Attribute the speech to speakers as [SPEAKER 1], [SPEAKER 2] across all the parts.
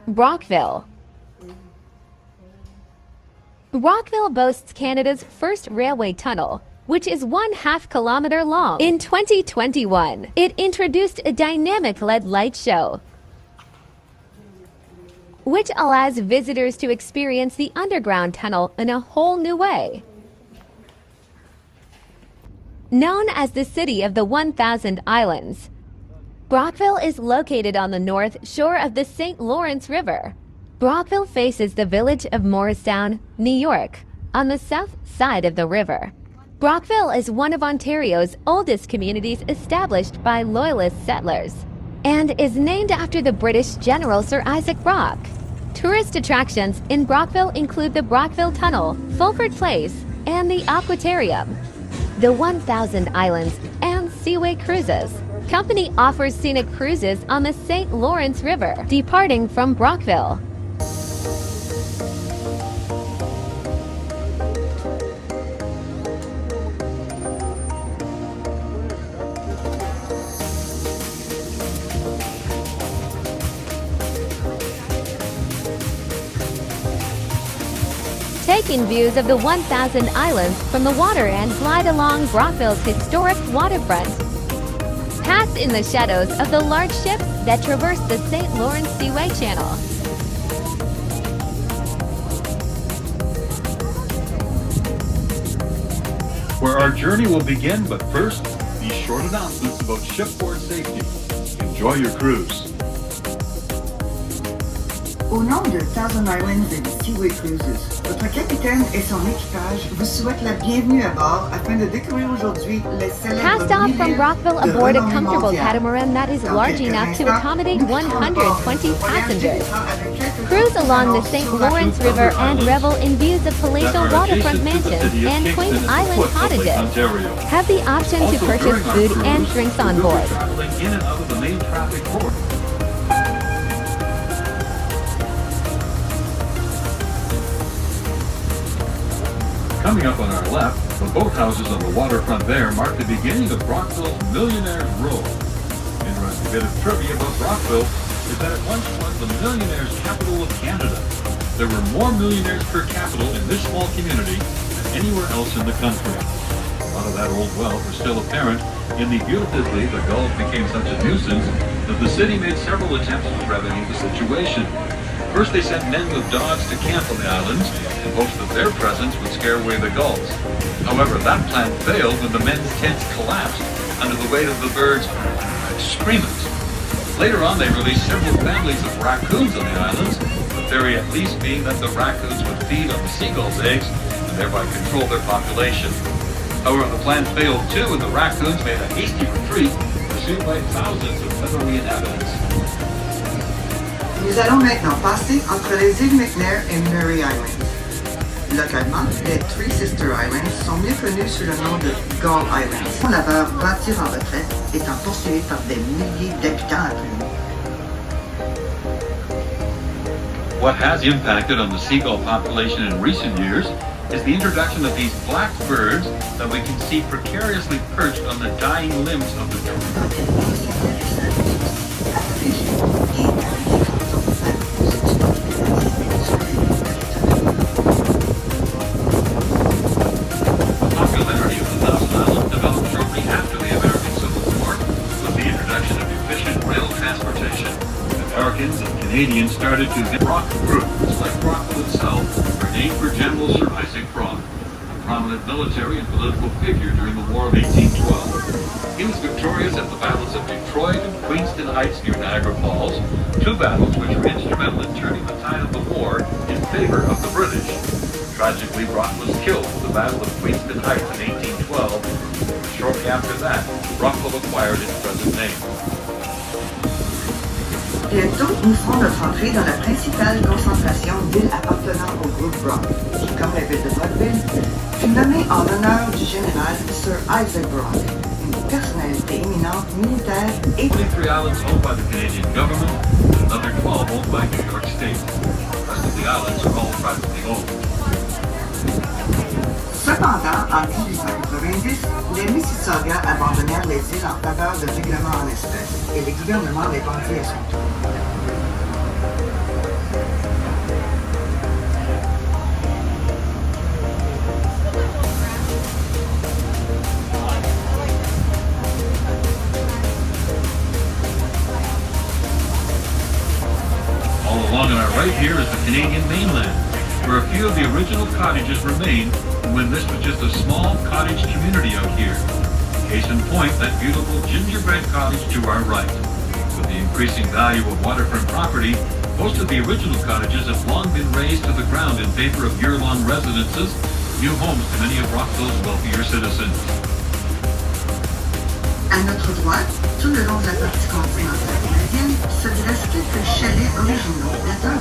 [SPEAKER 1] Brockville. Brockville boasts Canada's first railway tunnel, which is 1/2 kilometer long. In 2021, it introduced a dynamic LED light show, which allows visitors to experience the underground tunnel in a whole new way. Known as the City of the 1,000 Islands, Brockville is located on the north shore of the St. Lawrence River. Brockville faces the village of Morristown, New York, on the south side of the river. Brockville is one of Ontario's oldest communities established by Loyalist settlers and is named after the British General Sir Isaac Brock. Tourist attractions in Brockville include the Brockville Tunnel, Fulford Place, and the Aquatarium, the 1,000 Islands, and Seaway Cruises. Company offers scenic cruises on the St. Lawrence River, departing from Brockville. Taking views of the 1,000 Islands from the water and glide along Brockville's historic waterfront. Pass in the shadows of the large ships that traverse the St. Lawrence Seaway Channel.
[SPEAKER 2] Where our journey will begin, but first, these short announcements about shipboard safety. Enjoy your cruise.
[SPEAKER 3] Au nom de Thousand Islands et de Seaway Cruises, votre capitaine et son équipage vous souhaitent la bienvenue à bord afin de découvrir aujourd'hui les célèbres
[SPEAKER 1] Cast off from Brockville aboard a comfortable catamaran that is large enough to accommodate 120 passengers. Cruise along the St. Lawrence River and revel in views of palatial waterfront mansions and quaint island cottages. Have the option to purchase food and drinks on board.
[SPEAKER 2] In and out of the main traffic corridor. Coming up on our left, the boathouses on the waterfront there mark the beginning of Brockville's Millionaire's Row. Interesting bit of trivia about Brockville is that it once was the millionaire's capital of Canada. There were more millionaires per capita in this small community than anywhere else in the country. A lot of that old wealth was still apparent in the Beautifully the Gulf became such a nuisance that the city made several attempts to remedy the situation. First, they sent men with dogs to camp on the islands in hopes that their presence would scare away the gulls. However, that plan failed when the men's tents collapsed under the weight of the birds' screamings. Later on, they released several families of raccoons on the islands, the theory at least being that the raccoons would feed on the seagulls' eggs and thereby control their population. However, the plan failed too, and the raccoons made a hasty retreat, pursued by thousands of feathery inhabitants.
[SPEAKER 3] Nous allons maintenant passer entre les îles McNair et Murray Islands. Localement, les Three Sister Islands sont mieux connus sous le nom de Gull Islands. Son laveur bâtir en retraite étant poursuivi par des milliers d'habitants après.
[SPEAKER 2] What has impacted on the seagull population in recent years is the introduction of these black birds that we can see precariously perched on the dying limbs of the trees. Americans and Canadians started to get Brock groups like Brockville itself are named for General Sir Isaac Brock, a prominent military and political figure during the War of 1812. He was victorious at the battles of Detroit and Queenston Heights near Niagara Falls, two battles which were instrumental in turning the tide of the war in favor of the British. Tragically, Brock was killed at the Battle of Queenston Heights in 1812. Shortly after that, Brockville acquired its present name.
[SPEAKER 3] Bientôt, nous ferons notre entrée dans la principale concentration d'îles appartenant au groupe Brock, qui, comme la ville de Brockville, fut nommée en l'honneur du général Sir Isaac Brock, une personnalité éminente militaire et...
[SPEAKER 2] 23 islands owned by the Canadian government, and another 12 owned by New York State. The rest of the islands are all privately owned.
[SPEAKER 3] Cependant, en 1890, les Mississauga abandonnèrent les îles en faveur de règlements en espèces et les gouvernements les vendit à son tour.
[SPEAKER 2] Along on our right here is the Canadian mainland, where a few of the original cottages remain from when this was just a small cottage community out here. Case in point, that beautiful gingerbread cottage to our right. With the increasing value of waterfront property, most of the original cottages have long been razed to the ground in favor of year-long residences, new homes to many of Brockville's wealthier citizens.
[SPEAKER 3] À notre droite, tout le long de la partie continentale canadienne, se dressent quelques chalets originaux datant.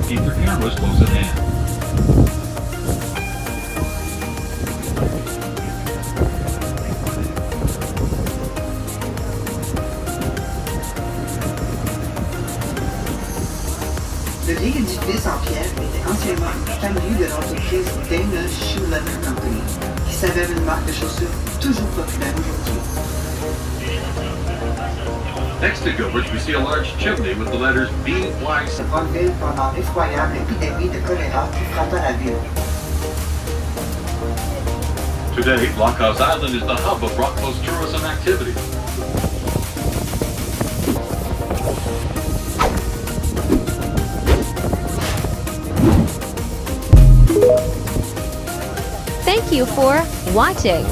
[SPEAKER 2] Keep your cameras close at hand.
[SPEAKER 3] Le vieil édifice en pierre était anciennement une tannerie de l'entreprise Dana Shoe Leather Company, qui s'avère une marque de chaussures toujours populaire aujourd'hui.
[SPEAKER 2] Next to Gilbert's, we see a large chimney with the letters B.Y.
[SPEAKER 3] Brockville pendant l'effroyable épidémie de choléra qui frappa la ville.
[SPEAKER 2] Today, Blockhouse Island is the hub of Brockville's tourism activity.
[SPEAKER 1] Thank you for watching.